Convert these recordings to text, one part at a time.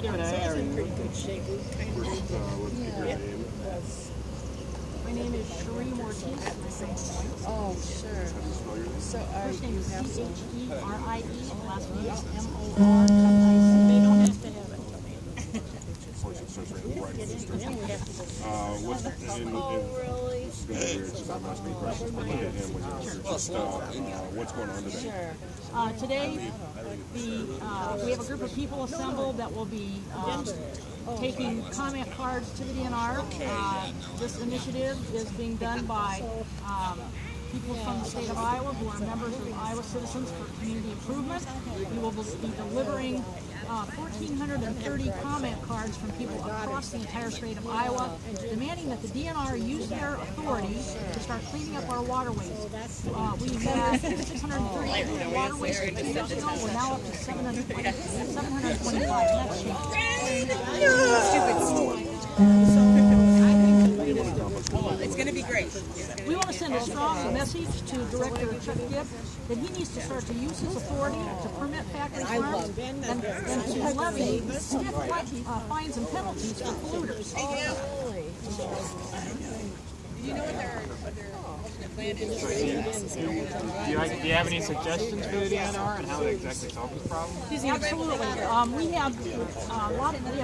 doing? How are you? My name is Cherie Mortiz. Oh, sure. So First name is C-H-E-R-I-E, last name is M-O-R. They don't have to have it. What's going on today? Today, we have a group of people assembled that will be taking comment cards to the DNR. This initiative is being done by people from the state of Iowa who are members of Iowa Citizens for Community Improvement. We will be delivering 1,430 comment cards from people across the entire state of Iowa demanding that the DNR use their authority to start cleaning up our waterways. We had 630 waterways 2 years ago. We're now up to 725. That's it's going to be great. We want to send a strong message to Director Chuck Gibb that he needs to start to use his authority to permit factory farms and to levy stiff fines and penalties for polluters. Do you know what their plan is? Do you have any suggestions for the DNR and how to exactly solve this problem? Absolutely. We have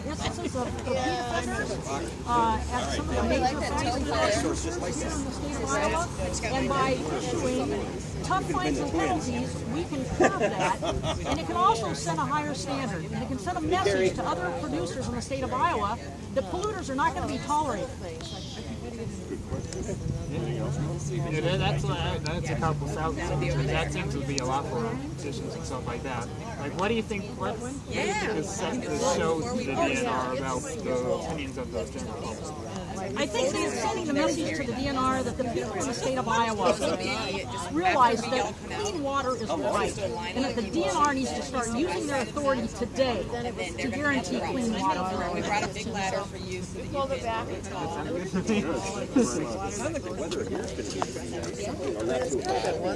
instances of repeat offenders at some of the major factory farms in the state of Iowa, and by issuing tough fines and penalties, we can curb that, and it can also set a higher standard, and it can send a message to other producers in the state of Iowa that polluters are not going to be tolerated. Yeah, that's a couple thousand signatures. That seems to be a lot for petitions and stuff like that. Like, what do you think? What do you think this shows the DNR about the opinions of the general public? I think that it's sending the message to the DNR that the people in the state of Iowa realize that clean water is right, and that the DNR needs to start using their authority today to guarantee clean water. We brought a big ladder for you. Pull it back.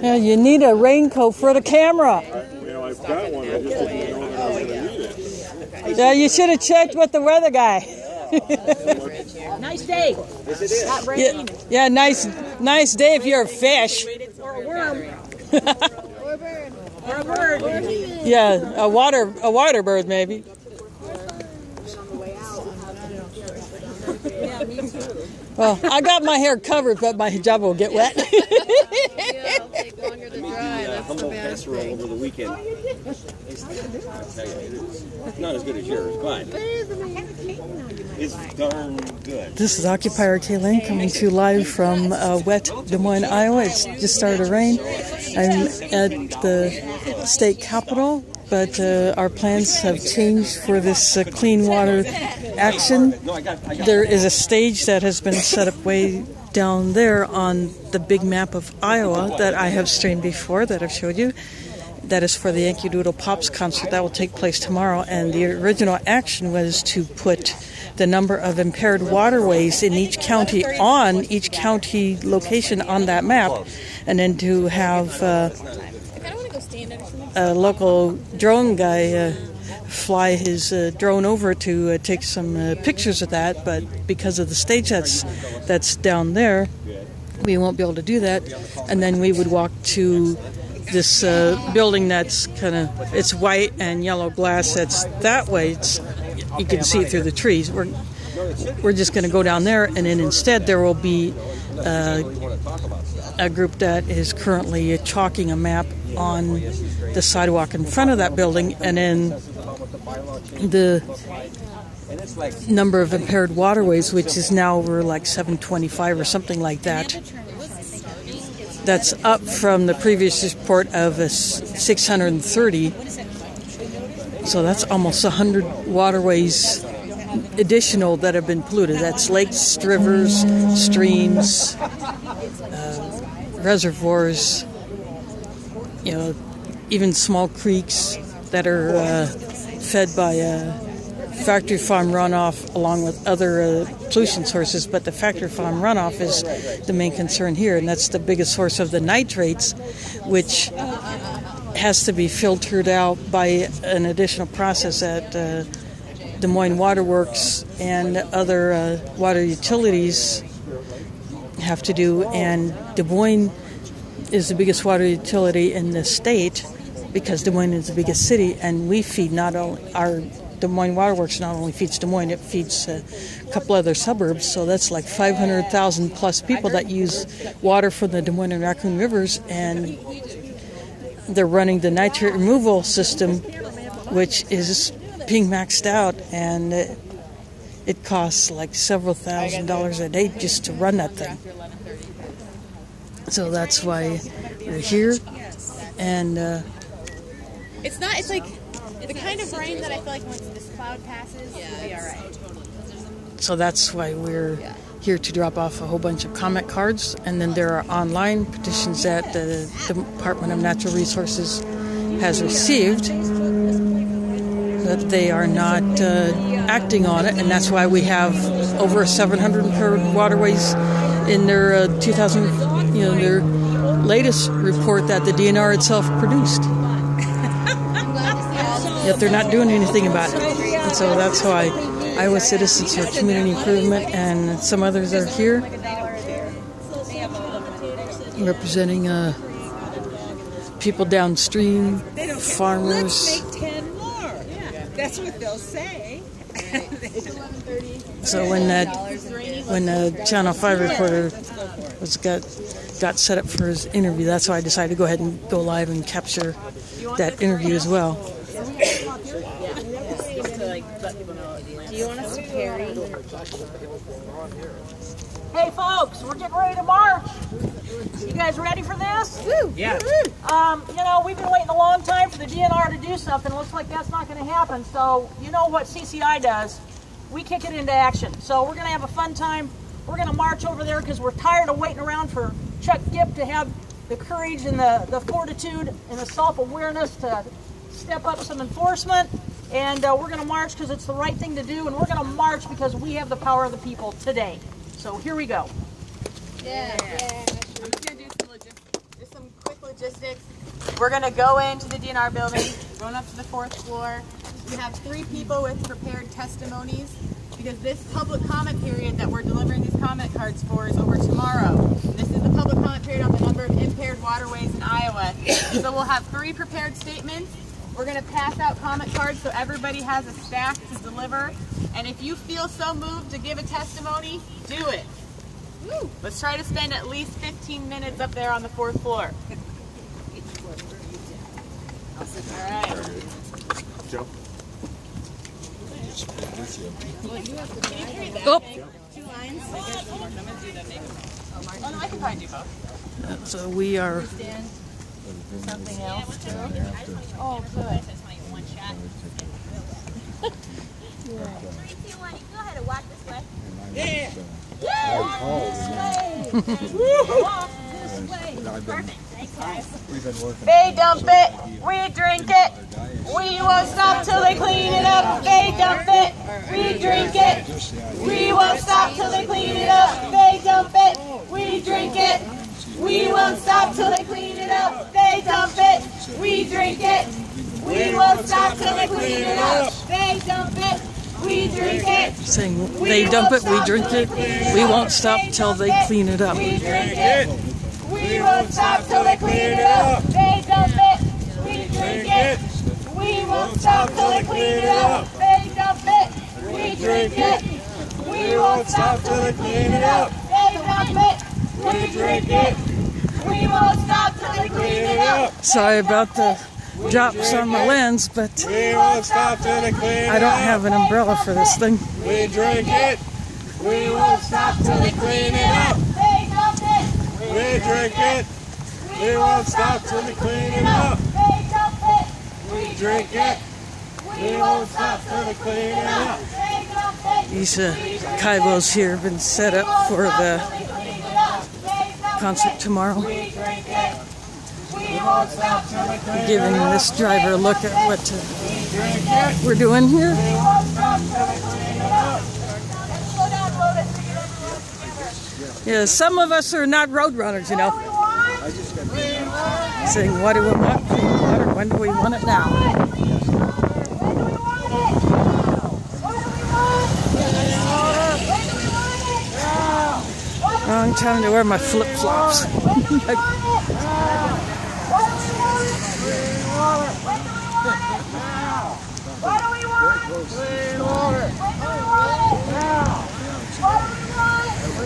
Yeah, you need a raincoat for the camera. Well, I've got one. I just didn't know that I was going to need it. Yeah, you should have checked with the weather guy. Nice day. Not raining. Yeah, nice day if you're a fish. Or a worm. Or a bird. Yeah, a water bird maybe. Well, I got my hair covered, but my hijab will get wet. Humble casserole over the weekend. I tell you, it's not as good as yours, but it's darn good. This is Occupier Kaylin coming to you live from wet Des Moines, Iowa. It's just started to rain. I'm at the state capitol, but our plans have changed for this clean water action. There is a stage that has been set up way down there on the big map of Iowa that I have streamed before, that I've showed you. That is for the Yankee Doodle Pops concert that will take place tomorrow. And the original action was to put the number of impaired waterways in each county on each county location on that map, and then to have a local drone guy fly his drone over to take some pictures of that. But because of the stage that's down there, we won't be able to do that. And then we would walk to this building that's it's white and yellow glass. That's that way. You can see it through the trees. We're just going to go down there, and then instead there will be a group that is currently chalking a map on the sidewalk in front of that building, and then the number of impaired waterways, which is now over like 725 or something like that. That's up from the previous report of 630. So that's almost 100 waterways additional that have been polluted. That's lakes, rivers, streams, reservoirs, even small creeks that are fed by factory farm runoff along with other pollution sources. But the factory farm runoff is the main concern here, and that's the biggest source of the nitrates, which has to be filtered out by an additional process at Des Moines Water Works and other water utilities have to do. And Des Moines is the biggest water utility in the state because Des Moines is the biggest city, and we feed not only our Des Moines Water Works not only feeds Des Moines, it feeds a couple other suburbs. So that's like 500,000 plus people that use water from the Des Moines and Raccoon Rivers, and they're running the nitrate removal system, which is being maxed out, and it costs like several $1,000s a day just to run that thing. So that's why we're here, and It's not. It's like the kind of rain that I feel like once this cloud passes, we'll be all right. so that's why we're here to drop off a whole bunch of comment cards, and then there are online petitions that the Department of Natural Resources has received, but they are not acting on it, and that's why we have over 700 impaired waterways in their 2000, their latest report that the DNR itself produced. Yet they're not doing anything about it. And so that's why Iowa Citizens for Community Improvement and some others are here representing people downstream, farmers. Let's make 10 more. That's what they'll say. So when the Channel 5 reporter got set up for his interview, that's why I decided to go ahead and go live and capture that interview as well. Do you want us to carry? Hey folks, we're getting ready to march. You guys ready for this? Woo! Yeah. We've been waiting a long time for the DNR to do something. Looks like that's not going to happen. So you know what CCI does? We kick it into action. So we're going to have a fun time. We're going to march over there because we're tired of waiting around for Chuck Gipp to have the courage and the fortitude and the self-awareness to step up some enforcement. And we're going to march because it's the right thing to do. And we're going to march because we have the power of the people today. So here we go. Yeah. I'm just gonna do some quick logistics. We're gonna go into the DNR building, going up to the 4th floor. We have 3 people with prepared testimonies because this public comment period that we're delivering these comment cards for is over tomorrow. This is the public comment period on the number of impaired waterways in Iowa. So we'll have 3 prepared statements. We're gonna pass out comment cards so everybody has a stack to deliver. And if you feel so moved to give a testimony, do it. Woo. Let's try to spend at least 15 minutes up there on the 4th floor. All right. Joe. Oh. 2 lines. Oh no, I can probably do both. So we are Something else too. Oh, good. Go ahead and walk this way. They dump it, we drink it. We won't stop till they clean it up. They dump it, we drink it. We won't stop till they clean it up. They dump it, we drink it. We won't stop till they clean it up. They dump it, we drink it. We won't stop till they clean it up. They dump it, we drink it. saying they dump it, we drink it. We won't stop till they clean it up. We drink it. We won't stop till they clean it up. They dump it. We drink it. We won't stop till they clean it up. They dump it. We drink it. We won't stop till they clean it up. They dump it. We drink it. We won't stop till they clean it up. Sorry about the drops on my lens, but We won't stop till they clean I don't have an umbrella for this thing. We drink it. We won't stop till they clean it up. They dump it. We drink it. We won't stop till they clean it up. They dump it. We drink it. We won't stop till they clean it up. They dump it. These Kaibos here have been set up for the concert tomorrow. Giving this driver a look at what we're doing here. Yeah, some of us are not road runners, you know. Saying, what do we want? Clean water. When do we want it now? time to wear my flip-flops.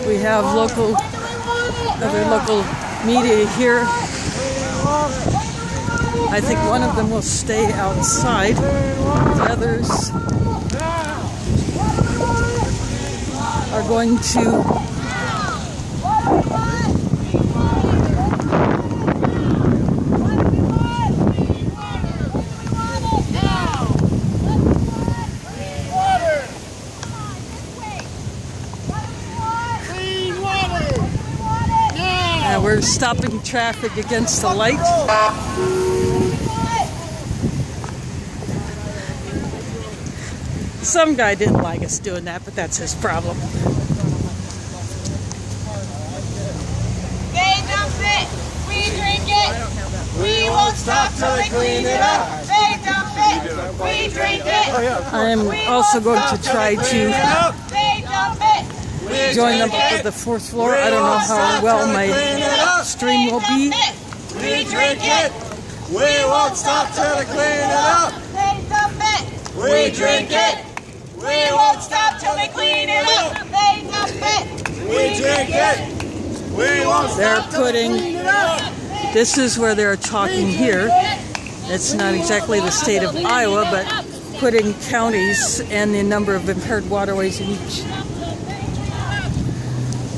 We have other local media here. I think one of them will stay outside. The others are going to we're stopping traffic against the light. Some guy didn't like us doing that, but that's his problem. They dump it, we drink it. We won't stop till they clean it up. They dump it, we drink it. I'm also going to try to They dump it. join them up at the fourth floor. I don't know how well my stream will be. We drink it. We won't stop till they clean it up. They dump it. We drink it. We won't stop till they clean it up. They dump it. We drink it. We won't They're stop till they putting, clean it up. this is where they're talking here. It's not exactly the state of Iowa, but putting counties and the number of impaired waterways in each.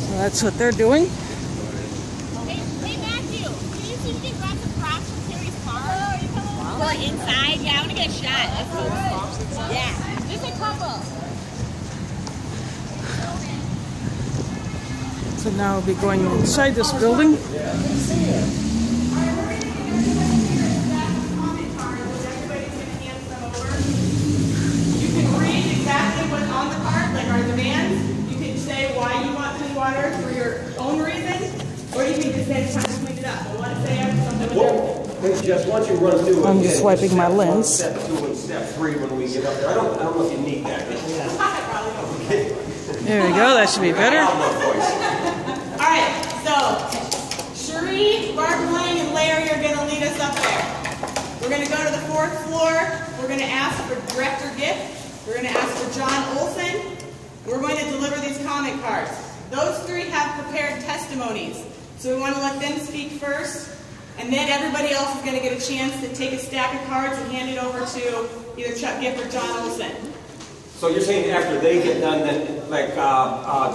So that's what they're doing. Hey Matthew, can you see if you can grab some props from Terry's car? For inside? Yeah, I want to get a shot. Yeah, just a couple. So now we'll be going inside this building. You can read exactly what's on the card, like our demands. You can say why you want clean water for your own reasons, or you can just say it's time to clean it up. I want to say something with everything. Hey, Jess, why don't you run through I'm just wiping my lens. Step 2 and step 3 when we get up there. I don't know if you need that. There we go, that should be better. All right, so Cherie, Bartling, and Larry are going to lead us up there. We're going to go to the fourth floor. We're going to ask for Director Gift. We're going to ask for John Olson. We're going to deliver these comment cards. Those three have prepared testimonies, so we want to let them speak first, and then everybody else is going to get a chance to take a stack of cards and hand it over to either Chuck Gift or John Olson. So you're saying after they get done, then like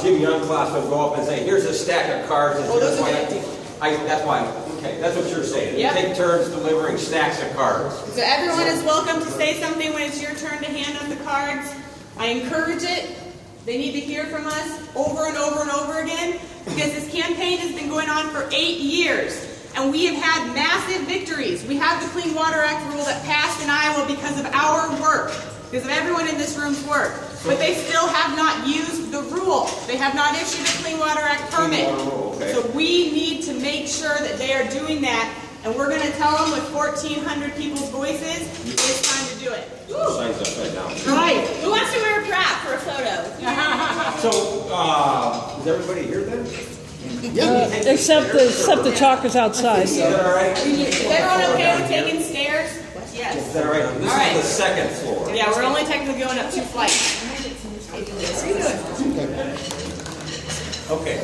Jim Youngclass will go up and say, "Here's a stack of cards." Oh, those are empty. That's why. Okay, that's what you're saying. Yep. You take turns delivering stacks of cards. So everyone is welcome to say something when it's your turn to hand out the cards. I encourage it. They need to hear from us over and over and over again, because this campaign has been going on for 8 years, and we have had massive victories. We have the Clean Water Act rule that passed in Iowa because of our work, because of everyone in this room's work. But they still have not used the rule. They have not issued a Clean Water Act permit. So we need to make sure that they are doing that, and we're going to tell them with 1,400 people's voices, it's time to do it. Signs upside down. Right. Who wants to wear a prop for a photo? So, is everybody here then? Except the talkers outside. Is that all right? Is everyone okay with taking stairs? Yes. Is that all right? This All right. is the second floor. Yeah, we're only technically going up 2 flights. Okay.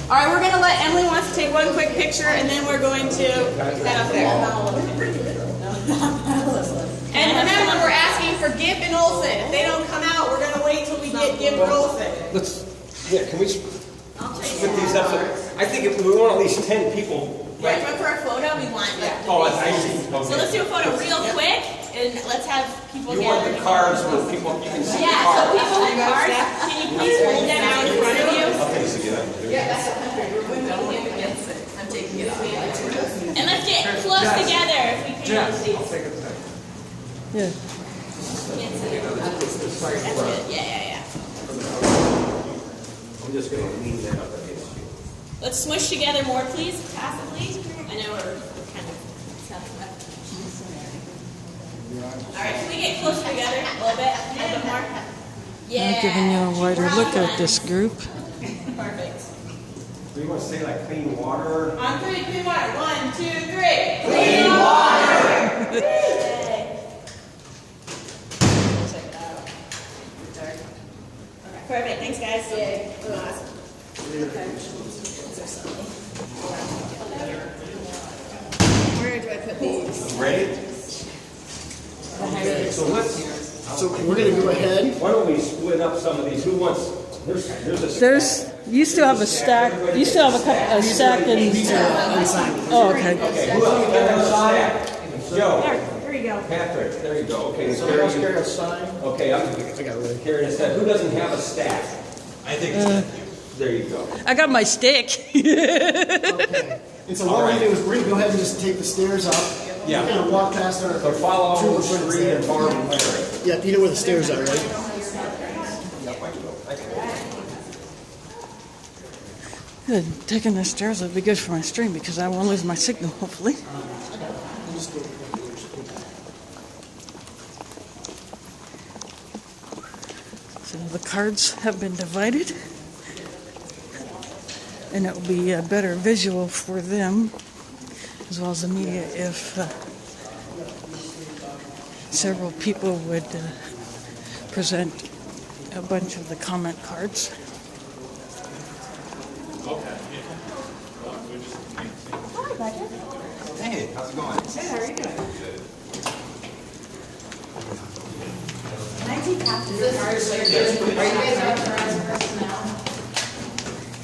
All right, we're going to let Emily wants to take one quick picture, and then we're going to head up there. And remember, we're asking for Gibb and Olson. If they don't come out, we're going to wait till we get Gibb or Olson. Can we split these up? I think if we want at least 10 people. Right, but for a photo, we want that. Oh, I see. Okay. So let's do a photo real quick, and let's have people You want the cards where people, you can see the Yeah, so cards. people with cards, can you please hold them out in front of you? Okay, so get up. I'm taking it off. And let's get close together if we can. Yeah. That's good. Yeah. I'm just going to lean that up against you. Let's smush together more, please, passively. I know we're kind of tough. All right, can we get closer together a little bit more? Yeah. I'm giving you a wider look at this group. Perfect. So you want to say like clean water? On three, clean water. 1, 2, 3. Clean water! Check it out. Dark. Okay. Perfect. Thanks, guys. Yay. Awesome. Where do I put these? Ready? Okay, so So we're going to go ahead. why don't we split up some of these? Who wants? There's a There's, you still have a stack. You still have a stack in. Oh, okay. Okay, who else got a stack? Joe. There you go. Patrick, there you go. Okay, so Somebody else carry a sign. okay, I got it. Carrying a stack. Who doesn't have a stack? I think there you go. I got my stick. Okay. And so what we're going to do is we're going to go ahead and just take the stairs up. Yeah. We're going to walk past our. So follow two the friends street there. and Barb and Larry. Yeah, you know where the stairs are, right? Good. Taking the stairs would be good for my stream because I won't lose my signal, hopefully. So the cards have been divided, and it will be a better visual for them as well as the media if several people would present a bunch of the comment cards. Hey, how's it going? Hey, how are you doing?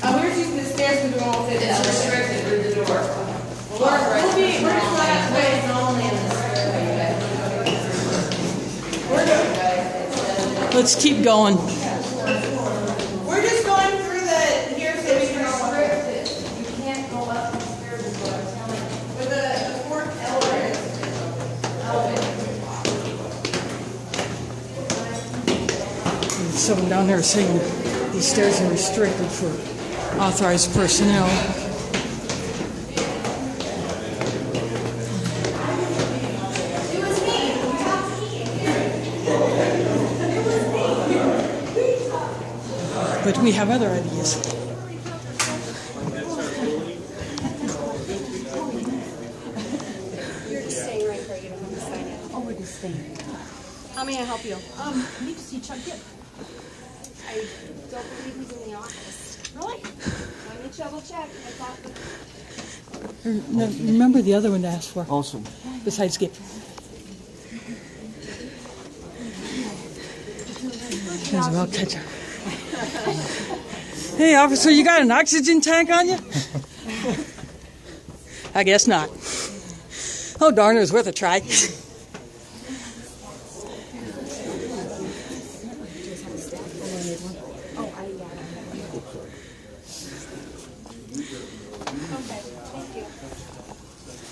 We're just using the stairs and we won't fit. It's restricted through the door. We're just going out the way. Let's keep going. We're just going through the here so we can restrict it. You can't go up the stairs is what I'm telling you. With the fourth elevator. Someone down there saying these stairs are restricted for authorized personnel. But we have other ideas. You're just staying right there. You don't have to sign it. Oh, we're just staying. How may I help you? I need to see Chuck Gibb. I don't believe he's in the office. Really? Let me double check. I thought No, remember the other one to ask for, Awesome. besides Gibb. As well, catch her. Hey, officer, you got an oxygen tank on you? I guess not. Oh, darn, it was worth a try.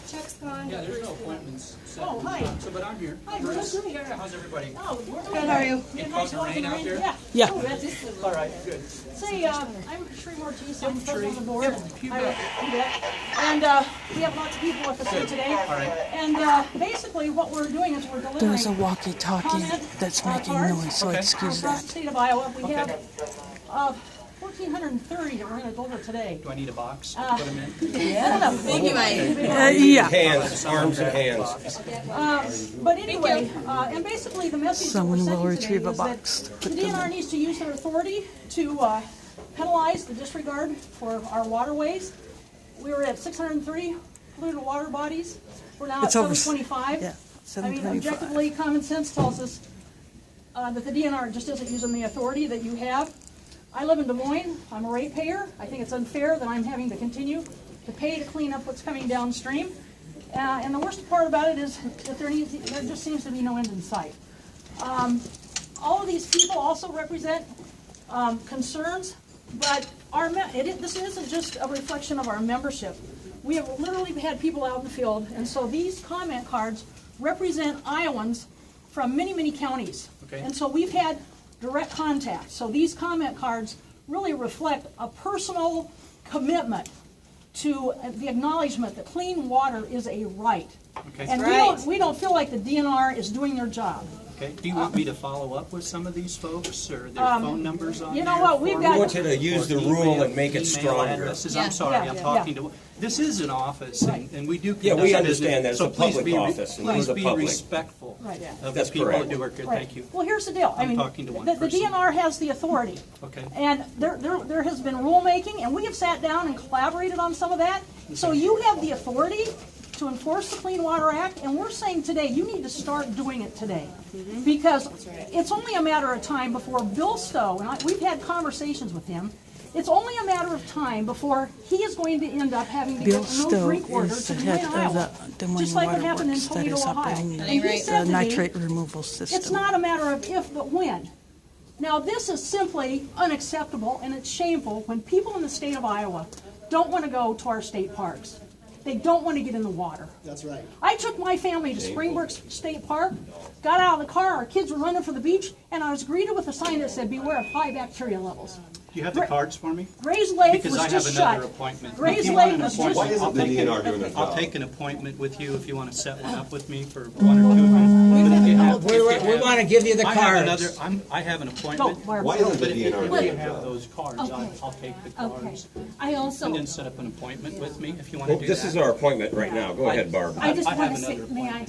Chuck's gone. Yeah, there's no appointments set. Oh, hi. So, but I'm here. Hi, Bruce. Yeah, how's everybody? Oh, we're Good, how are you? Good, causing rain out there? Yeah. Yeah. Oh, that's All right, good. Say, I'm Sheree Mortiz. I'm president of the board. You I- bet. you bet. And we have lots of people with us here today. All right. And basically, what we're doing is we're delivering. There's a walkie-talkie comment, that's making cards noise, so Okay. excuse across that. the state of Iowa. We have 1,430 that we're going to deliver today. Do I need a box to put them in? Yeah. Thank you, Mike. Yeah. Hands, arms and hands. But anyway, and basically the message Someone that we're will sending retrieve today a is that box to the put them DNR in. needs to use their authority to penalize the disregard for our waterways. We were at 603 polluted water bodies. We're now It's at over. 725. Yeah, I mean, 725. objectively, common sense tells us that the DNR just isn't using the authority that you have. I live in Des Moines. I'm a ratepayer. I think it's unfair that I'm having to continue to pay to clean up what's coming downstream. And the worst part about it is that there just seems to be no end in sight. All of these people also represent concerns, but this isn't just a reflection of our membership. We have literally had people out in the field, and so these comment cards represent Iowans from many, many counties. Okay. And so we've had direct contact. So these comment cards really reflect a personal commitment to the acknowledgement that clean water is a right. Okay. And Right. we don't feel like the DNR is doing their job. Okay. Do you want me to follow up with some of these folks or their phone numbers on you know there what, we've for got- me? I want you to use the rule and make it Email stronger. addresses. Yeah. I'm sorry, Yeah. I'm Yeah. talking to, this is an office and we do. Yeah, we conduct understand that. business, It's so a please public be office, and we're Please the be public. respectful Right. of That's the people correct. that do work here. Right. Thank you. Well, here's the deal. I I'm mean, talking to one the person. DNR has the authority. Okay. And there has been rulemaking, and we have sat down and collaborated on some of that. So you have the authority to enforce the Clean Water Act, and we're saying today, you need to start doing it today. Because it's only a matter of time before Bill Stowe, and we've had conversations with him, it's only a matter of time before he is going to end up having to Bill get no Stowe drink water is to the Des Moines, head of Iowa. the Des Moines Just like what Water happened in Works that Toledo, is Ohio. operating And he the said to me, nitrate removal system. it's not a matter of if, but when. Now, this is simply unacceptable, and it's shameful when people in the state of Iowa don't want to go to our state parks. They don't want to get in the water. That's right. I took my family to Springbrook State Park, got out of the car, our kids were running for the beach, and I was greeted with a sign that said, "Beware of high bacteria levels." Do you have the cards for me? Gray's Lake Because was I have just another shut. appointment. Gray's If you want Lake an was appointment, just Why isn't the DNR doing their I'll job? take an appointment with you if you want to set one up with me for 1 or 2 of you. But if you have- We want to give you the I have cards. another, I have an appointment. Barb. Why isn't the But if you DNR have those cards, I'll take the cards. I also, And then set up an appointment with me if you want to Well, do that. this is our appointment right now. Go ahead, Barb. I just I want have to say, another may I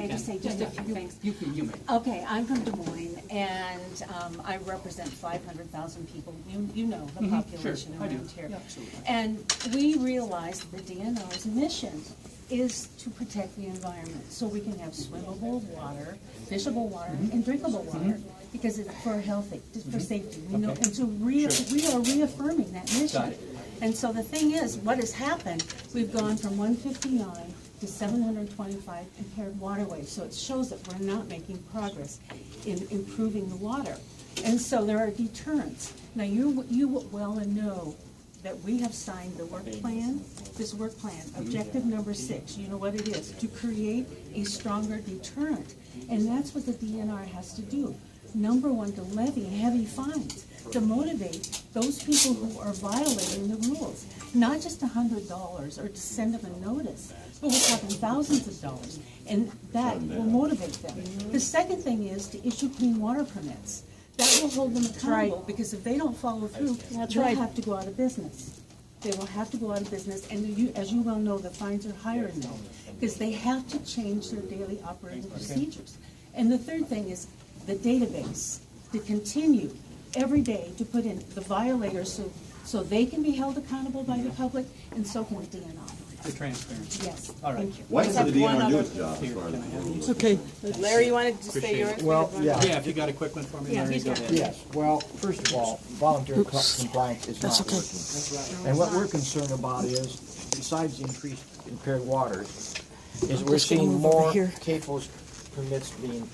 just say just a few things? You may. Okay, I'm from Des Moines, and I represent 500,000 people. You know the population I do. around here. Yeah, absolutely. And we realize that the DNR's mission is to protect the environment, so we can have swimmable water, fishable water, and drinkable water, because it's for healthy, for safety. We know, and so we are reaffirming that mission. Got it. And so the thing is, what has happened, we've gone from 159 to 725 impaired waterways. So it shows that we're not making progress in improving the water. And so there are deterrents. Now, you well know that we have signed the work plan, this work plan, objective number 6. You know what it is, to create a stronger deterrent. And that's what the DNR has to do. Number 1, to levy heavy fines, to motivate those people who are violating the rules. Not just $100 or to send them a notice, but we're talking thousands of dollars. And that will motivate them. The second thing is to issue clean water permits. That will hold them accountable, because if they don't follow through, they'll have to go out of business. They will have to go out of business, and as you well know, the fines are higher now, because they have to change their daily operating procedures. And the third thing is the database, to continue every day to put in the violators so they can be held accountable by the public, and so can the DNR. The transparency. Yes. All right. Thank you. Why doesn't the DNR do its job? Here, can I have these? Okay, Larry, you wanted to say Appreciate yours? it. Well, yeah, Yeah, if you got a quick one for me, Larry, go ahead. yes. Well, first of all, voluntary compliance is not working. And what we're concerned about is, besides the increased impaired waters, is we're just gonna seeing move over more here. CAFOs permits being,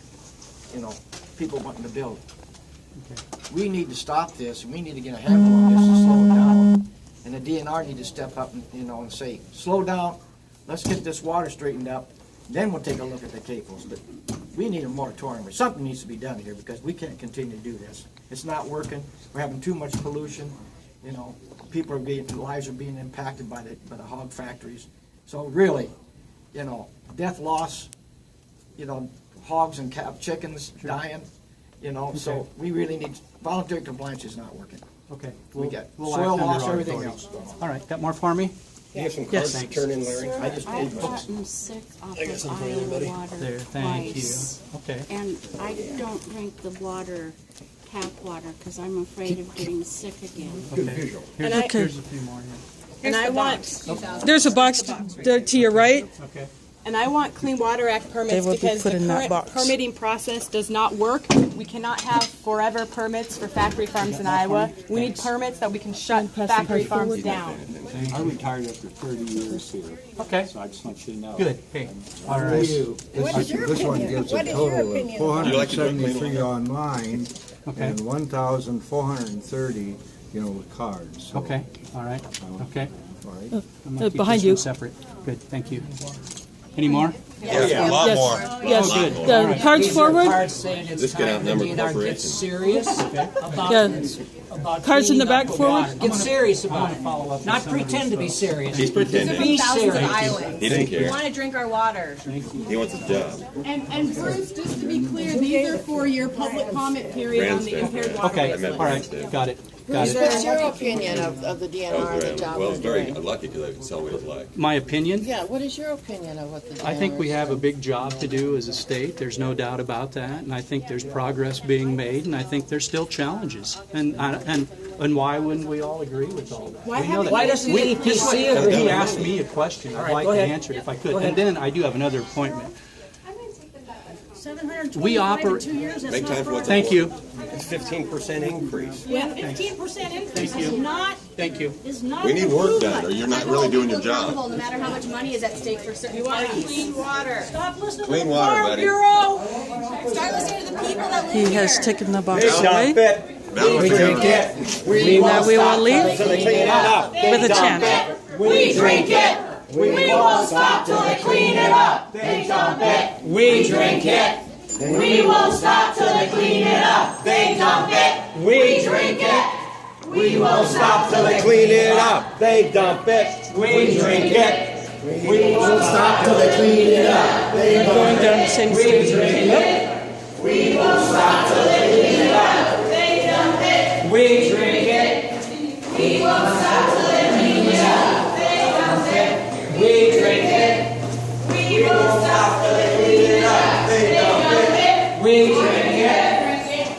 people wanting to build. We need to stop this, and we need to get a handle on this and slow it down. And the DNR need to step up and, and say, slow down, let's get this water straightened up, then we'll take a look at the CAFOs. But we need a moratorium, or something needs to be done here, because we can't continue to do this. It's not working, we're having too much pollution, people lives are being impacted by the hog factories. So really, death loss, hogs and chickens dying, so we really need, voluntary compliance is not working. Okay. We got We'll soil act under loss, our everything authority. else. All right, got more for me? Do you have some cards to turn in, Larry? I just paid books. I'm sick off I got some for everybody. water There, thank twice. you. Okay. And I don't drink the water, tap water, because I'm afraid of getting sick again. Good visual. Here's, And here's a few more here. And I want, there's a box to your right. Okay. and I want Clean Water Act They permits will be because the put in that current box. permitting process does not work. We cannot have forever permits for factory farms in Iowa. We need permits that we can shut factory farms down. I retired after 30 years here. Okay. So I just want you to know. Good. Hey. All right. This one gives a total of 473 online Okay. and 1,430, with cards. So, Okay. All right. Okay. all right. I'm gonna keep behind this you. one separate. Good. Thank you. Any more? Yeah, a lot Yes. more. Yes. Oh, good. The cards forward. Cards saying it's This can time the outnumber DNR gets corporations. serious about, Yeah. about Cards in the cleaning up back forward. water. Get serious about it. Not pretend to be serious. He's pretending. Be Thousands of serious. islands. He didn't We care. want to drink our water. He wants his job. And Bruce, just to be clear, these are for your public comment period on the impaired Okay, waterways. all right, got it. Got it. What's your opinion of the That DNR was and the very, job well, they're it's very doing? lucky because I can sell what it's like. My opinion? Yeah, what is your opinion of what the DNR I think we is have a doing? big job to do as a state. There's no doubt about that. And I think there's progress being made, and I think there's still challenges. And why wouldn't we all agree with all that? We know that. Why doesn't the EPC agree? He asked me a question. I'd like go to ahead. answer it if I could. Go ahead. And then I do have another appointment. 725 We in operate. 2 years, that's Make not time for what's Thank you. It's 15% increase. Yeah, 15% increase Thank you. is not, Thank you. is not. We need work improvement. done, or you're not really doing your job. No matter how much money is at stake for certain parties. Clean water. Stop listening Clean to the water, Farm buddy. Bureau. Start listening to the people that live He here. has taken the box They away. dump it. Now We drink it. Now we will leave Till they clean it up. with a chant. We drink it. We won't stop till they clean it up. They dump it. We drink it. We won't stop till they clean it up. They dump it. We drink it. We won't stop till they clean it up. They dump it. We drink it. We won't stop till they clean it up. They dump Going down the same stairs. it. We won't stop till they clean it up. They dump it. We drink it. We won't stop till they clean it up. They dump it. We drink it. We won't stop till they clean it up. They dump it. We drink it.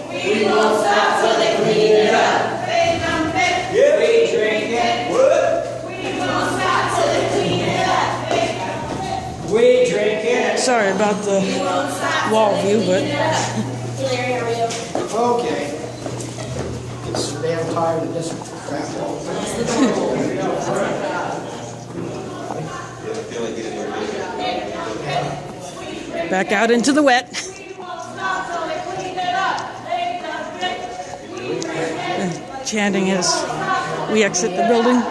We won't stop till they clean it up. They dump it. We drink it. We won't stop till they clean it up. They dump it. We drink it. Sorry about the wall view, but Okay. It's damn tired of this crap. back out into the wet. And chanting as we exit the building.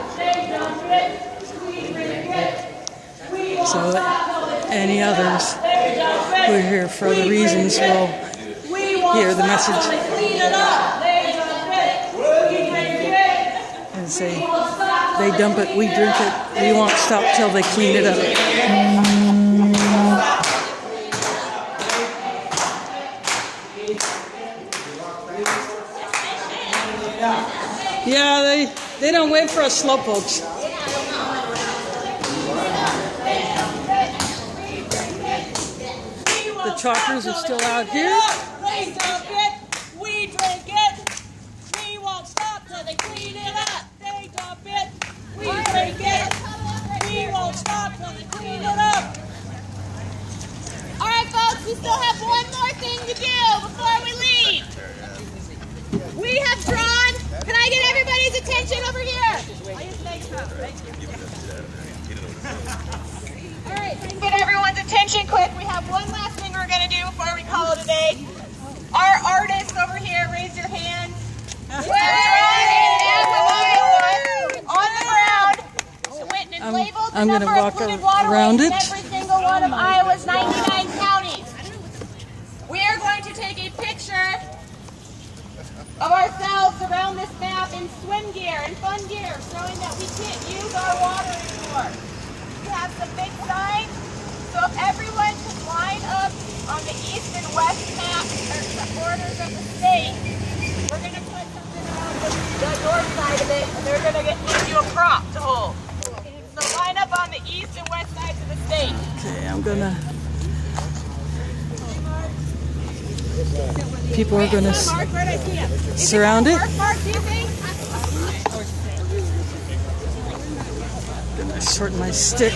So any others who are here for other reasons will hear the message and say, they dump it, we drink it, we won't stop till they clean it up. Yeah, they don't wait for us slowpokes. The chalkers are still out here. They dump it, we drink it. We won't stop till they clean it up. They dump it, we drink it. We won't stop till they clean it up. All right, folks, we still have one more thing to do before we leave. We have drawn. Can I get everybody's attention over here? All right, get everyone's attention quick. We have one last thing we're going to do before we call it a day. Our artists over here, raise your hands. We're drawing on the ground. Written and labeled the I'm gonna number of walk polluted around waterways in it. every single one of Iowa's 99 counties. We are going to take a picture of ourselves around this map in swim gear and fun gear, showing that we can't use our water anymore. We have some big signs, so if everyone could line up on the east and west map, or the borders of the state, we're going to put something around the north side of it, and they're going to give you a prop to hold. So line up on the east and west sides of the state. Okay, I'm gonna. People are gonna surround it. Mark, do you think? Gonna shorten my stick.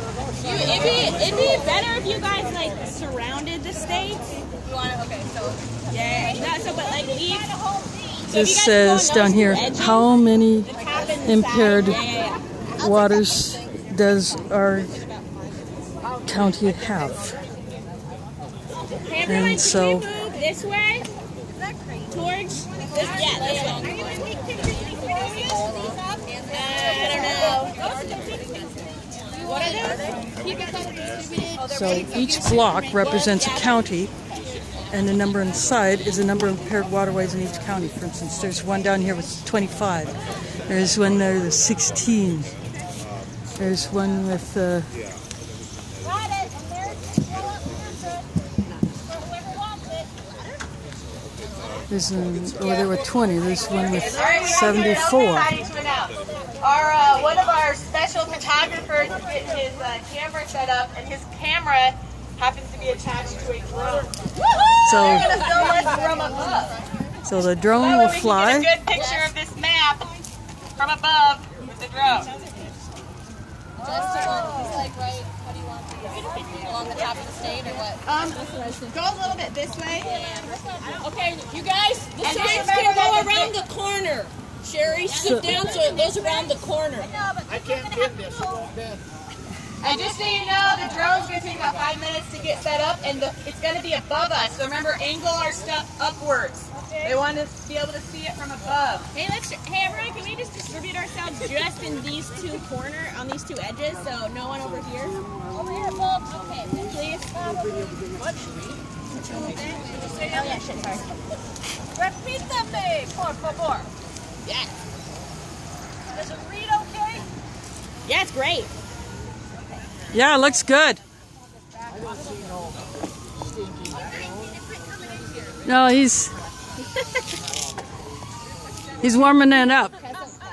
It'd be better if you guys like surrounded the state. You want to? Okay, so yeah. So, but like leave. This says down here, how many impaired waters does our county have? And so Move this way towards this. Yeah, this way. So each block represents a county, and the number on the side is the number of impaired waterways in each county. For instance, there's one down here with 25. There's one there with 16. There's one with... There's there were 20. There's one with 74. One of our special photographers is getting his camera set up, and his camera happens to be attached to a drone. So they're going to film us from above. So the drone will fly. We can get a good picture of this map from above with the drone. He's like, right, how do you want these? Along the top of the state or what? Go a little bit this way. Okay, you guys, the signs can go around the corner. Sherry, sit down so it goes around the corner. I can't bend this, it won't bend. And just so you know, the drone's going to take about 5 minutes to get set up, and it's going to be above us. So remember, angle our stuff upwards. They want to be able to see it from above. Hey, everyone, can we just distribute ourselves just in these two on these two edges, so no one over here? Over here, folks. Okay, please. What? Oh, yeah, shit, sorry. Repítame, por favor. Yes. Does it read okay? Yeah, it's great. Yeah, it looks good. No, he's warming it up.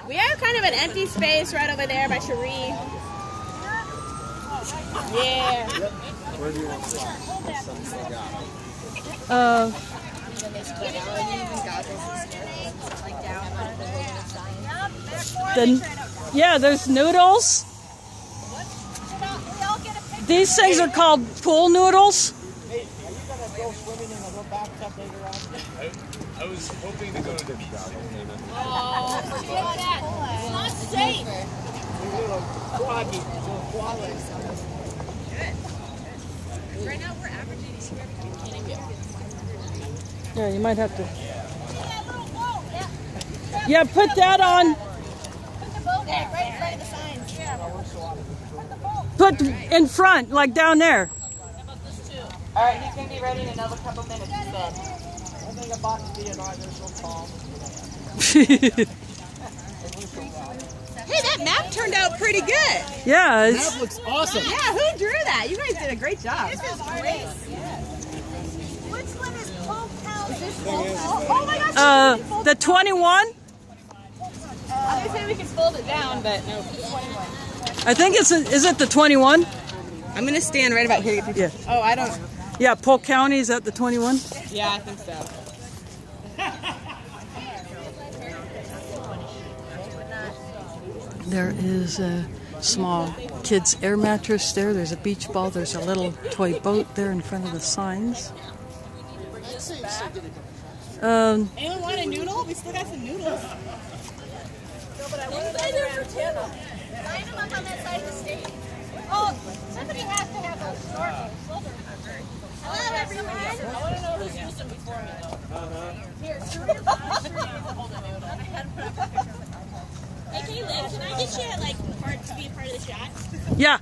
We have kind of an empty space right over there by Cherie. Yeah. Where do you want to sit? Yeah, there's noodles. These things are called pool noodles. Hey, are you going to go swimming in the little bathtub later on? I was hoping to go to the Oh, forget that. It's not safe. Little quaggy, little koalas. Good. Right now we're averaging somewhere between 10 and 15. Yeah, you might have to. Yeah, put that on. Put the boat there, right in front of the signs. Yeah. Put in front, like down there. All right, he's going to be ready in another couple minutes, he said. One thing about the DNR, they're so calm. Hey, that map turned out pretty good. Yeah, That looks awesome. Yeah, who drew that? You guys did a great job. This is great. Which one is Polk County? Oh my gosh. The 21. I was going to say we could fold it down, but no, it's 21. I think is it the 21? I'm going to stand right about here. Yeah. Oh, I don't. Yeah, Polk County, is that the 21? Yeah, I think so. There is a small kids' air mattress there. There's a beach ball. There's a little toy boat there in front of the signs. Anyone want a noodle? We still got some noodles. No, but I want to line them up on that side of the stage. Oh, somebody has to have those short Hello, everyone. I want to know who's used them before me, though. Here, Sheree hold a noodle. Hey, Caleb, can I get you like to be a part of the shot? Yeah.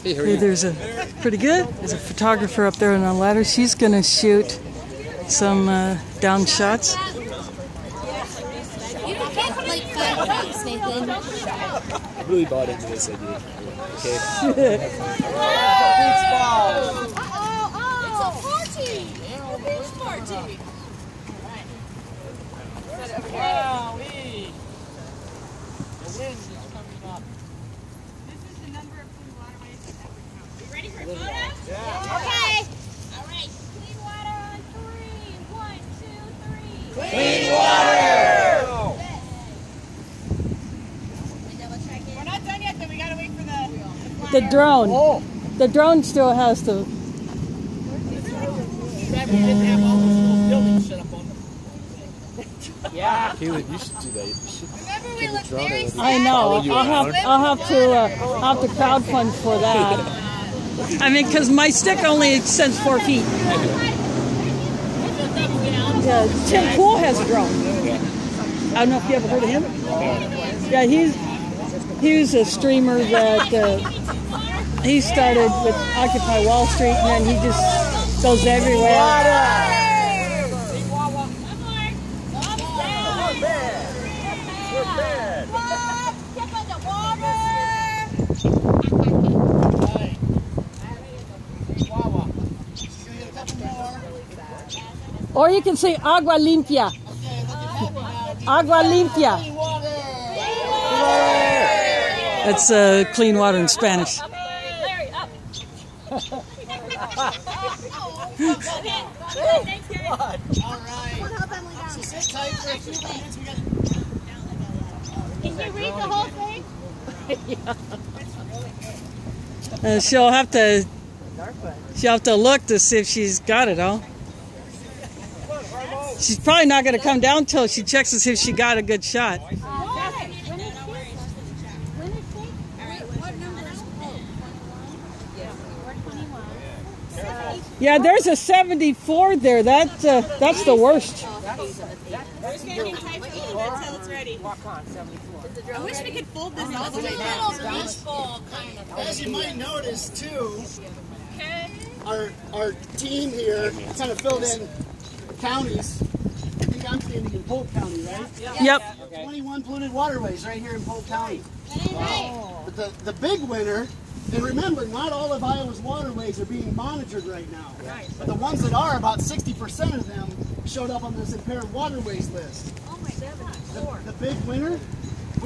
Hey, there's a pretty good. There's a photographer up there on the ladder. She's going to shoot some down shots. You don't get like 5 bucks, Nathan. I really bought into this idea. Okay. It's a party. A beach party. Wow, the wind is coming up. This is the number of clean waterways in every county. You ready for a photo? Yeah. Okay. All right. Clean water on 3. 1, 2, 3. Clean water! We're not done yet, though. We got to wait for The drone. The drone still has to. We didn't have all those buildings set up on them. Yeah. Caleb, you should do that. You should Remember, we look very I know. I'll have to crowdfund for that. I mean, because my stick only extends 4 feet. Yeah, Tim Pool has a drone. I don't know if you ever heard of him. Yeah, he was a streamer that he started with Occupy Wall Street, and then he just goes everywhere. Or you can say agua limpia. Agua limpia. That's clean water in Spanish. Can you read the whole thing? She'll have to look to see if she's got it all. She's probably not going to come down till she checks to see if she got a good shot. Yeah, there's a 74 there. That's the worst. Until it's ready. I wish we could fold this all the way down. As you might notice, too, our team here kind of filled in counties. I think I'm standing in Polk County, right? Yep. 21 polluted waterways right here in Polk County. But the big winner, and remember, not all of Iowa's waterways are being monitored right now. But the ones that are, about 60% of them showed up on this impaired waterways list. Oh my God. The big winner?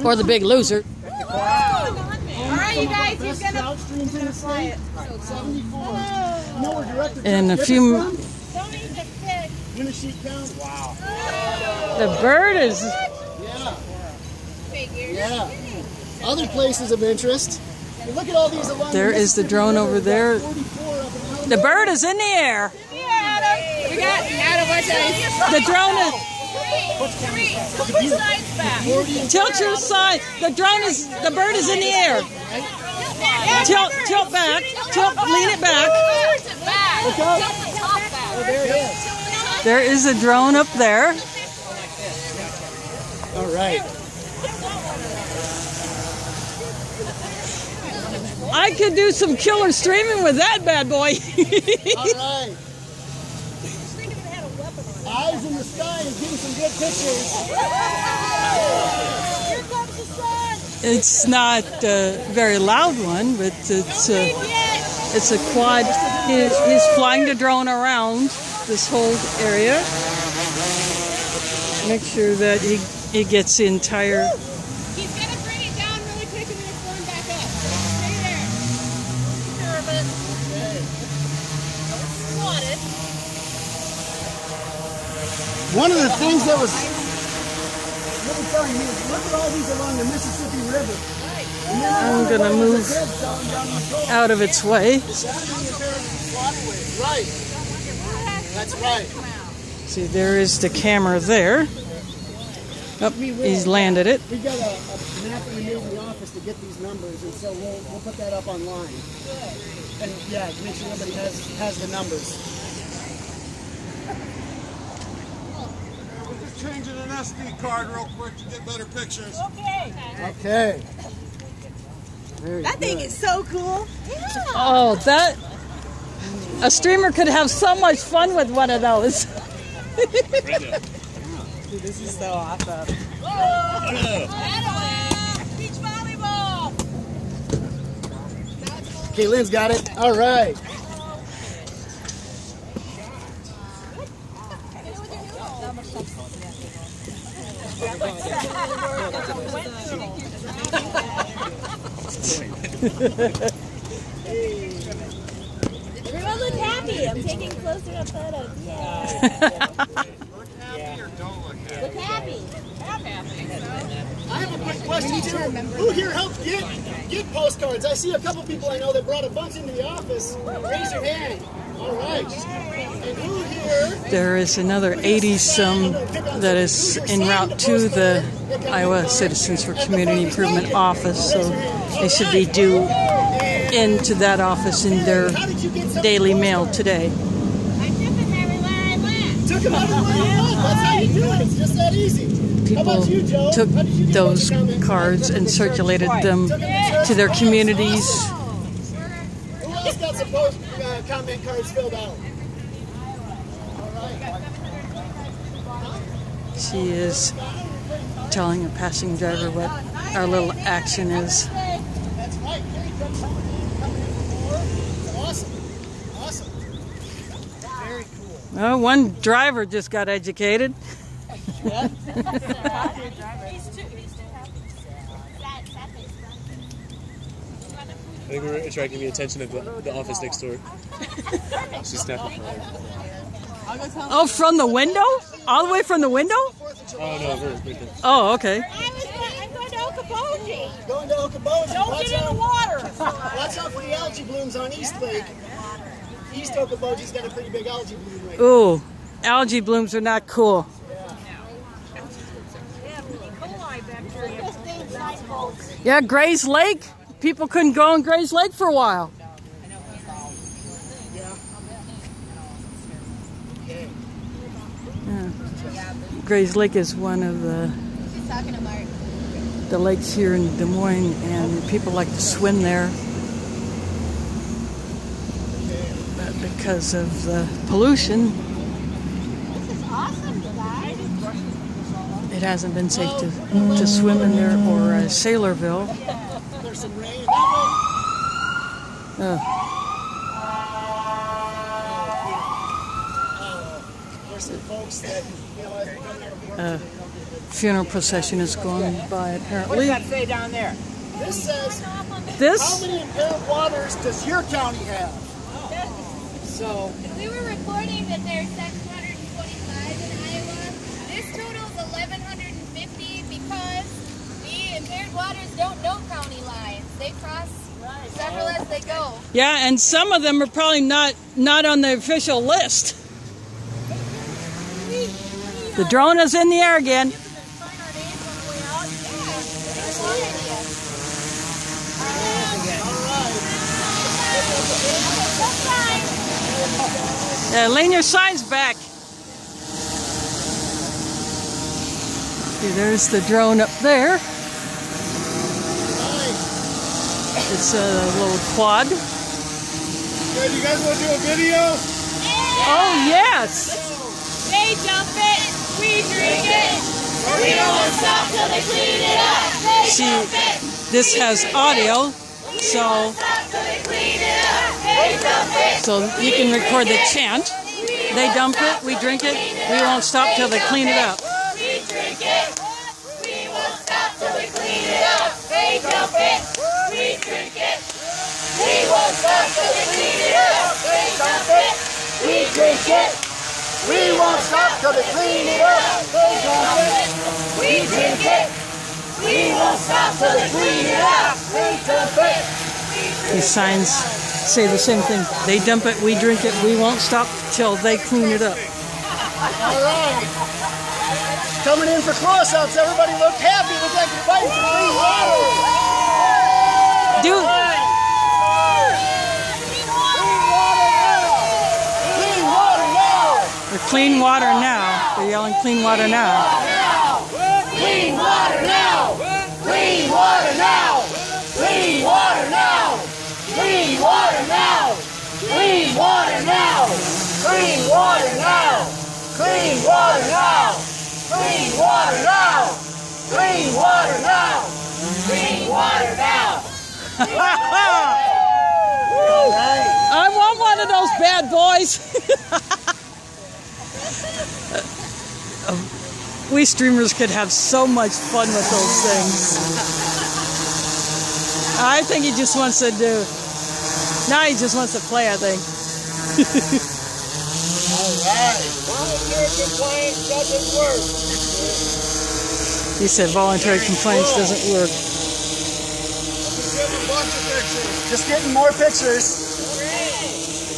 Or the big loser. All right, you guys, he's gonna downstream Tennessee. 74. You know where Director In a Jeff few. is from? Winneshiek County. Wow. The bird is. Yeah. Other places of interest. You look at all these along There is the drone over there. The bird is in the air. We got Adam, what's that? The drone is. Which side's back? Tilt your side. The bird is in the air. Tilt back. Lean it back. There is a drone up there. All right. I could do some killer streaming with that bad boy. All right. Eyes in the sky and getting some good pictures. Here comes the sun. It's not a very loud one, but it's a quad. He's flying the drone around this whole area. Make sure that he gets the entire. He's gonna bring it down really quick and then it's going back up. Stay there. Sure of it. Wanted. One of the things that was really funny is look at all these along the Mississippi River. I'm gonna move out of its way. Right. That's right. See, there is the camera there. Oh, he's landed it. We got a map that we made in the office to get these numbers, and so we'll put that up online. And yeah, make sure everybody has the numbers. We're just changing an SD card real quick to get better pictures. Okay. That thing is so cool. Oh, a streamer could have so much fun with one of those. Dude, this is so awesome. Beach volleyball. Okay, Lynn's got it. All right. Everyone look happy. I'm taking close-up photos. Yeah. Look happy. I'm happy. I have a quick question too. Who here helped get postcards? I see a couple people I know that brought a bunch into the office. Raise your hand. All There is another 80-some that is en route to the Iowa Citizens for Community Improvement office, so they should be due into that office in their daily mail today. Took them everywhere you want. That's how you do it. It's just that easy. People took those cards and circulated them to their communities. Who else got supposed comment cards filled out? She is telling a passing driver what our little action is. That's right. Awesome. Awesome. Very cool. Well, one driver just got educated. Yeah. I think we're attracting the attention of the office next door. She's snapping. Oh, from the window? All the way from the window? Oh, no, we're Oh, okay. I'm going to Okoboji. Going to Okoboji. Don't get in the water. Watch out for the algae blooms on East Lake. East Okoboji's got a pretty big algae bloom right now. Ooh, algae blooms are not cool. Yeah, Gray's Lake. People couldn't go in Gray's Lake for a while. Yeah. Gray's Lake is one of the lakes here in Des Moines, and people like to swim there. But because of the pollution, it hasn't been safe to swim in there or Saylorville. There's some rain. There's some folks that, funeral procession is going by apparently. What does that say down there? This says, This? how many impaired waters does your county have? So, We were reporting that there's 725 in Iowa. This total is 1,150 because the impaired waters don't know county lines. They cross several as they go. Yeah, and some of them are probably not on the official list. The drone is in the air again. Lean your signs back. See, there's the drone up there. It's a little quad. Good, you guys want to do a video? Oh, yes. They dump it, we drink it. We don't stop till they clean it up. They See, dump it. this has audio, so you can record the chant. They dump it, we drink it, we won't stop till they clean it up. We drink it, we won't stop till they clean it up. They dump it, we drink it, we won't stop till they clean it up. They dump it, we drink it, we won't stop till they clean it up. They dump it, we drink it, we won't stop till they clean it up. They dump it. These signs say the same thing. They dump it, we drink it, we won't stop till they clean it up. all right. Coming in for close-ups. Everybody look happy. Looks like you're fighting for clean water. Dude. Clean water now. They're clean water now. They're yelling clean water now. Clean water now! Clean water now! Clean water now! Clean water now! Clean water now! Clean water now! Clean water now! Clean water now! Clean water now! Clean water now! I want one of those bad boys. We streamers could have so much fun with those things. I think he just wants to do. Now he just wants to play, I think. All right. Volunteer compliance doesn't work. He said voluntary compliance doesn't work. Just getting more pictures.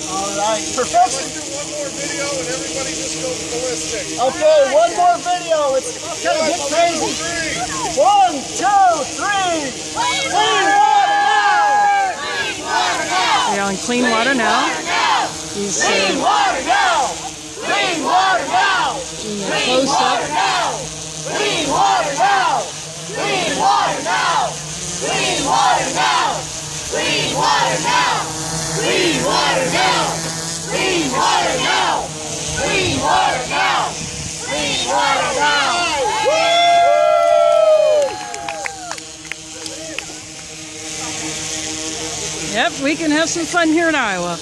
All Perfection. Do one more video and everybody just goes ballistic. Okay, one more video. It's gonna get crazy. 1, 2, 3. Clean water now! Clean water now! We're on clean water now. He's Clean water now! Clean water now! close up. Clean water now! Clean water now! Clean water now! Clean water now! Clean water now! Clean water now! Clean water now! Clean water now! Yep, we can have some fun here in Iowa.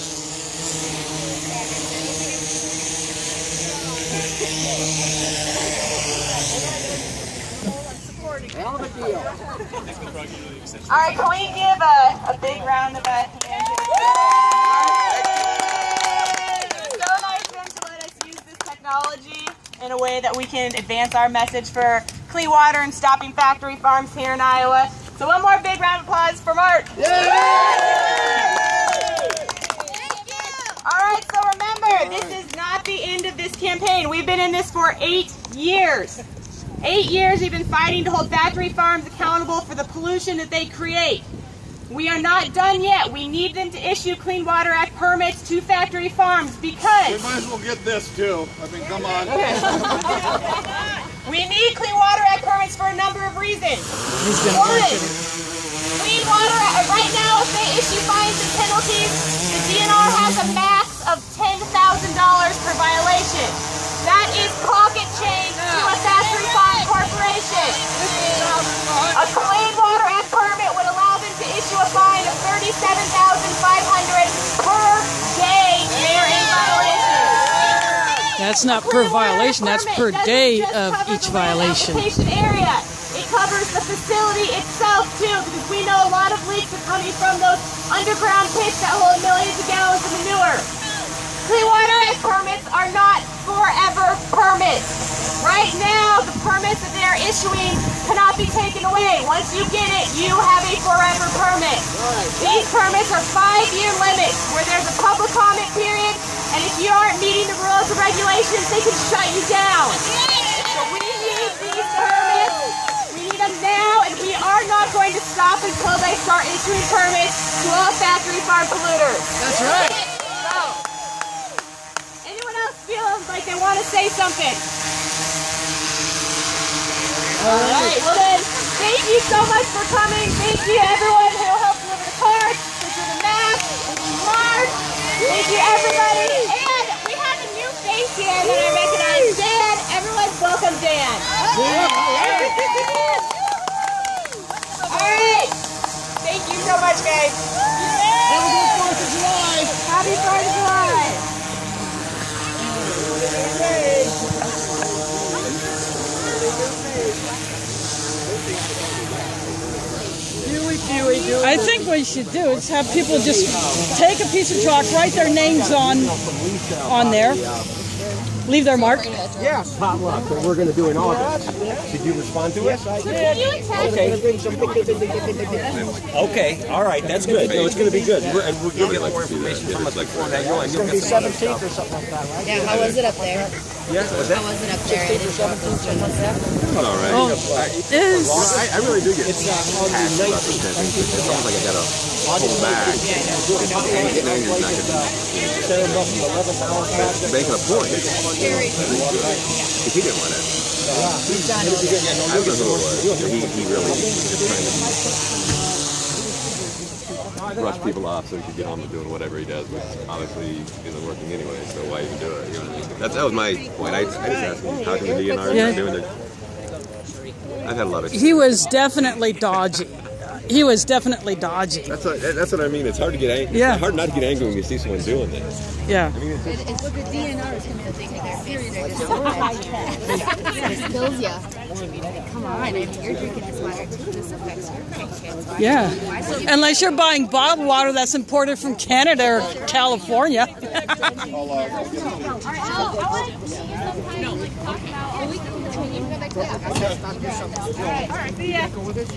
All right, can we give a big round of hands? It's so nice of them to let us use this technology in a way that we can advance our message for clean water and stopping factory farms here in Iowa. So one more big round of applause for Mark. All right, so remember, this is not the end of this campaign. We've been in this for 8 years. 8 years we've been fighting to hold factory farms accountable for the pollution that they create. We are not done yet. We need them to issue Clean Water Act permits to factory farms because... We might as well get this too. I mean, come on. We need Clean Water Act permits for a number of reasons. One, Clean Water Act, right now if they issue fines and penalties, the DNR has a max of $10,000 per violation. That is pocket change to a factory farm corporation. A Clean Water Act permit would allow them to issue a fine of $37,500 per day they're in violation. That's not per violation, that's per day of each violation. Area. It covers the facility itself too, because we know a lot of leaks are coming from those underground pits that hold millions of gallons of manure. Clean Water Act permits are not forever permits. Right now, the permits that they are issuing cannot be taken away. Once you get it, you have a forever permit. These permits are 5-year limits where there's a public comment period, and if you aren't meeting the rules and regulations, they can shut you down. So we need these permits. We need them now, and we are not going to stop until they start issuing permits to all factory farm polluters. That's right. Feeling like they want to say something. All right. Well then, thank you so much for coming. Thank you everyone who helped deliver the cards, who did the math, thank you Mark, thank you everybody. And we have a new face here that I recognize. Dan, everyone welcome Dan. All right. Thank you so much guys. Have a good 4th of July. Happy 4th of July. I think what you should do is have people just take a piece of chalk, write their names on there, leave their mark. Yeah, potluck that we're going to do in August. Did you respond to it? Okay, all right, that's good. No, it's going to be good. You'll get more information from us before that. It's going to be 17th or something like that, right? Yeah, how was it up there? Yeah, was that? How was it up there? I didn't know if it was doing this. All right. Oh, is I really do get it's It's almost like I got to pull back. Making a point. If he didn't want it. I don't know who it was. He really just trying to brush people off so he could get on with doing whatever he does, which obviously isn't working anyway, so why even do it? You know what I mean? That was my point. I just asked him, how come the DNR is doing it? I've had a lot of... He was definitely dodgy. He was definitely dodgy. That's what I mean. It's hard to get angry. Yeah. It's hard not to get angry when you see someone doing this. Yeah. I mean, It's what the DNR is going to take that seriously. It kills you. Come on, if you're drinking this water too, this affects your grandkids. Yeah. Unless you're buying bottled water that's imported from Canada or California.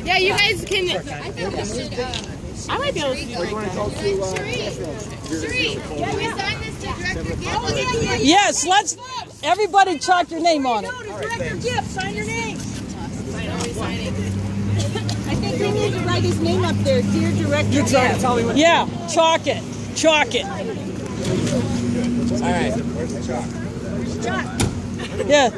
Yeah, you guys can. I might be able to do Or you want to talk to Sheree, can we sign this to Director Gibb? Yes, let's, everybody chalk your name on it. Director Gibb, sign your name. I think we need to write his name up there, dear Director You try to Gibb. tell me what. Yeah, chalk it, chalk it. All right. Where's the chalk? Yeah.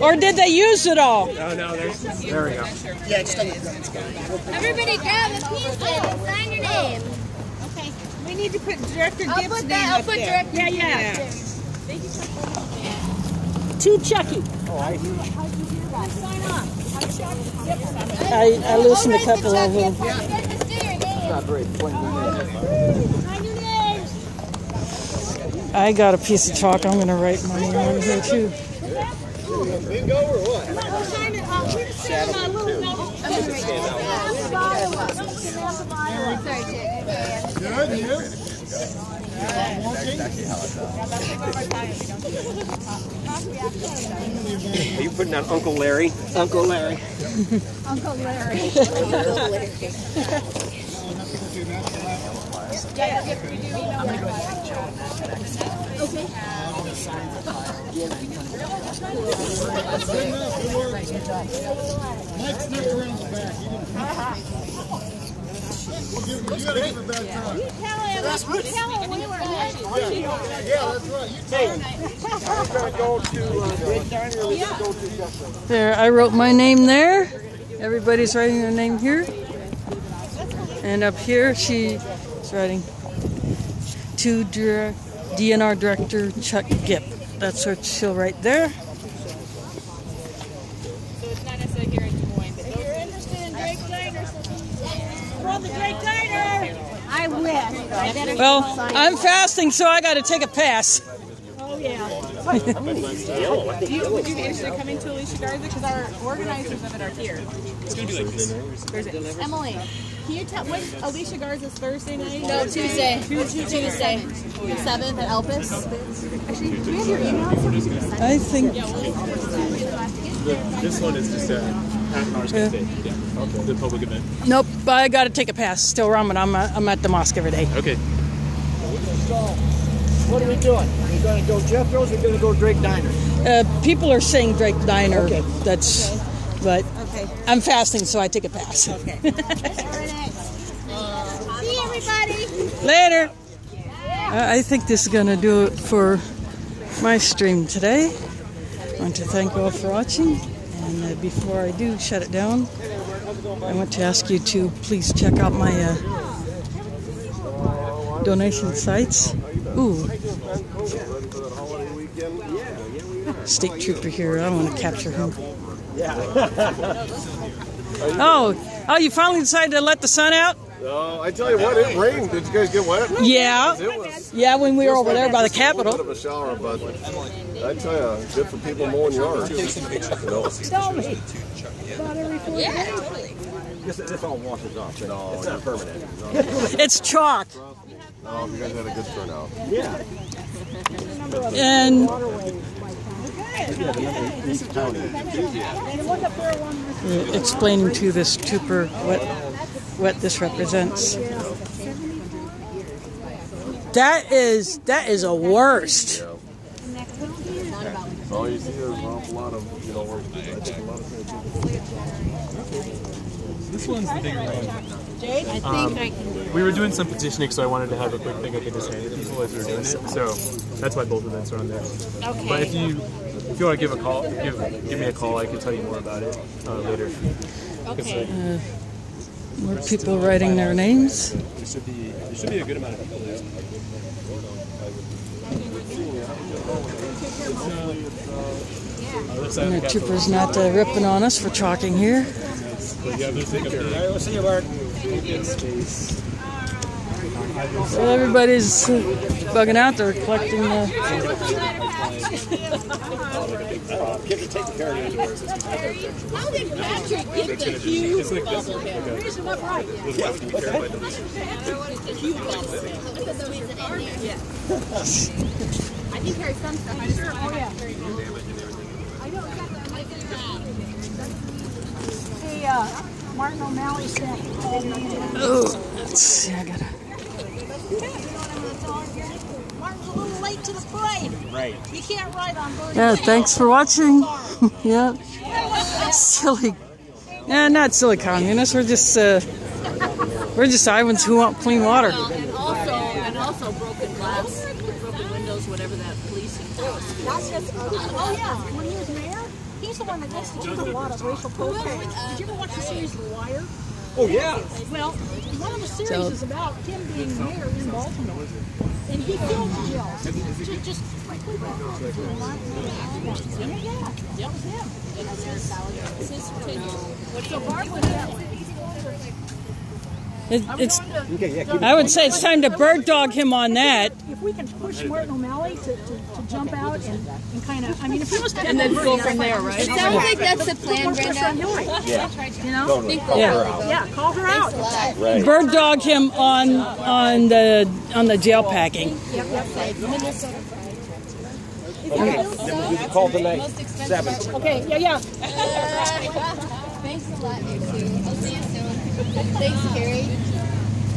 Or did they use it all? No, there's. There we go. Yeah, just Everybody grab a piece and sign your name. Okay. We need to put Director I'll Gibb's put name I'll up put there. Director Yeah, Gibb yeah. up there. To Chucky. I listened to a couple of them. Not very poignant. I got a piece of chalk. I'm going to write my name on here too. Bingo or what? Good, you? Are you putting down Uncle Larry? Uncle Larry. Uncle Larry. Mike's never around the back. You gotta give it back time. Tell him we were ready. Yeah, that's right. You tell him. We're going to go to Great Diner or we're going to go to Jefferson? There, I wrote my name there. Everybody's writing their name here. And up here, she's writing to DNR Director Chuck Gibb. That's what she'll write there. So it's not necessarily here in Des Moines, but If you're interested in Drake Diner, from the Drake Diner. I wish. I better Well, sign I'm it. fasting, so I got to take a pass. Oh, yeah. would you be interested in coming to Alicia Garza? Because our organizers of it are here. It's gonna be like this. Thursday. Emily, can you tell when Alicia Garza's Thursday night? No, Tuesday. Tuesday. 7th at Elpis. Actually, do we have your email so we can just send I think This one is just half an hour's gonna take. Yeah. Okay. The public event. nope. I got to take a pass. Still ramen. I'm at the mosque every day. Okay. What are we doing? We're going to go Jeffro's or we're going to go Drake Diner? People are saying Drake Diner. Okay. That's, but Okay. I'm fasting, so I take a pass. Okay. See everybody. Later. I think this is going to do it for my stream today. I want to thank you all for watching. And before I do shut it down, I want to ask you to please check out my donation sites. Ooh. State trooper here. I want to capture him. Oh, you finally decided to let the sun out? I tell you what, it rained. Did you guys get wet? Yeah. It was. Yeah, when we were over there by the Capitol. A bit of a shower, but I tell you, good for people mowing yards. Tell me. About every 4 days. This all washes off. No, it's not permanent. It's chalk. No, you guys had a good turnout. Yeah. And explaining to this trooper what this represents. That is a worst. All you see is an awful lot of, where I think a lot of This one's the bigger one. Jade, I think We were doing some petitioning, so I wanted to have a quick thing I could just hand to people as we were doing it. So that's why both events are on there. Okay. But if you want to give a call, give me a call. I can tell you more about it later. Okay. More people writing their names. There should be a good amount of people there. And the trooper's not ripping on us for talking here. We'll see you, Mark. So everybody's bugging out. They're collecting the. kids are taking care of the indoors. How did Patrick get the huge bubblehead? Raise them up right. I think there's some stuff. I'm sure. Oh, yeah. Hey, Martin O'Malley sent. Oh, let's see, I gotta. Martin's a little late to the parade. Right. You can't ride on Birdie. Yeah, thanks for watching. Yeah. Silly. Yeah, not silly communists. We're just Iowans who want clean water. And also broken glass, broken windows, whatever that policing policy is. That's just, oh yeah, when he was mayor, he's the one that instituted a lot of racial profiling. Did you ever watch the series The Wire? Oh yeah. Well, one of the series is about him being mayor in Baltimore. And he killed Jill. Just quickly. Yeah, that was him. So Barbara, I would say it's time to bird dog him on that. if we can push Martin O'Malley to jump out and kind of, I mean, if he was And then go from there, right? It sounds like that's the plan, Brenda. Yeah. You know? Yeah, call her out. Right. Bird dog him on the jail packing. Call tonight. 7. Okay, yeah. Thanks a lot, you too. I'll see you soon. Thanks, Carrie.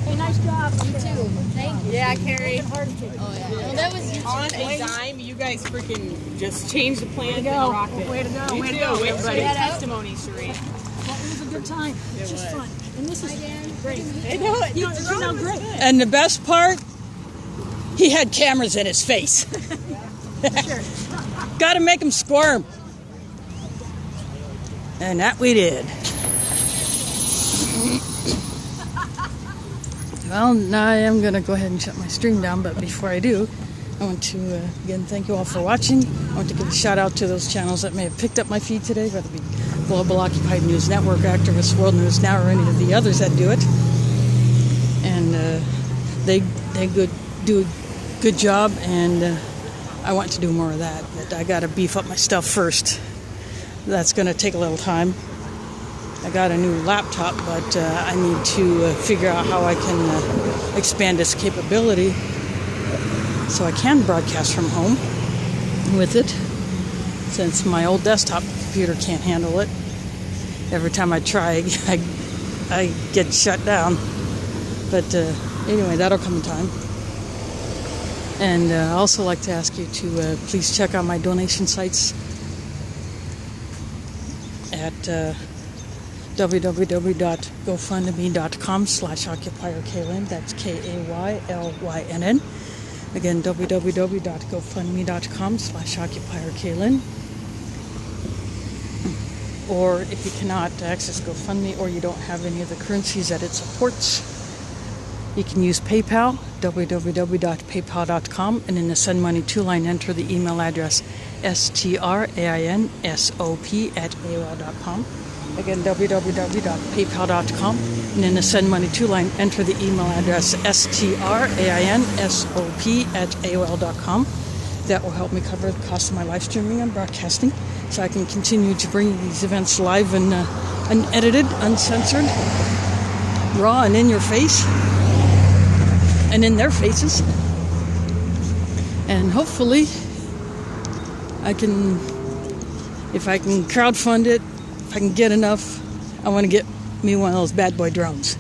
Hey, nice job. You too. Thank you. Yeah, Carrie. Oh, yeah. Well, that was On a dime, you guys freaking just changed the plan and go. rocked it. Way to go. You Way to too. go. Way to Say go. that out. Testimony, Sheree. Well, it was a good time. It's just fun. And this is great. I know it. You know, it turned out great. And the best part, he had cameras in his face. Got to make him squirm. And that we did. Well, now I am going to go ahead and shut my stream down, but before I do, I want to, again, thank you all for watching. I want to give a shout out to those channels that may have picked up my feed today, whether it be Global Occupied News Network, Activist World News Now, or any of the others that do it. And they do a good job, and I want to do more of that. But I got to beef up my stuff first. That's going to take a little time. I got a new laptop, but I need to figure out how I can expand its capability so I can broadcast from home with it, since my old desktop computer can't handle it. Every time I try, I get shut down. But anyway, that'll come in time. And I'd also like to ask you to please check out my donation sites at www.gofundme.com/OccupierKaylin. That's KAYLYNN. Again, www.gofundme.com/OccupierKaylin. Or if you cannot access GoFundMe, or you don't have any of the currencies that it supports, you can use PayPal, www.paypal.com, and in the send money to line, enter the email address strainsop@aol.com. Again, www.paypal.com, and in the send money to line, enter the email address strainsop@aol.com. That will help me cover the cost of my live streaming and broadcasting, so I can continue to bring these events live and unedited, uncensored, raw, and in your face, and in their faces. And hopefully, if I can crowdfund it, if I can get enough, I want to get me one of those bad boy drones,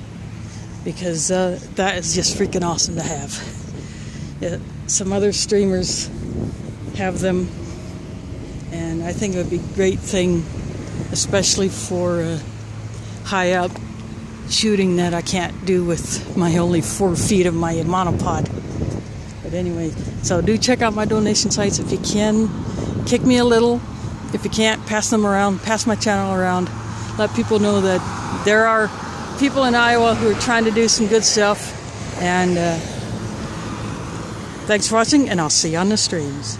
because that is just freaking awesome to have. Some other streamers have them, and I think it would be a great thing, especially for high up shooting that I can't do with my only 4 feet of my monopod. But anyway, so do check out my donation sites if you can. Kick me a little. If you can't, pass them around, pass my channel around. Let people know that there are people in Iowa who are trying to do some good stuff. And thanks for watching, and I'll see you on the streams.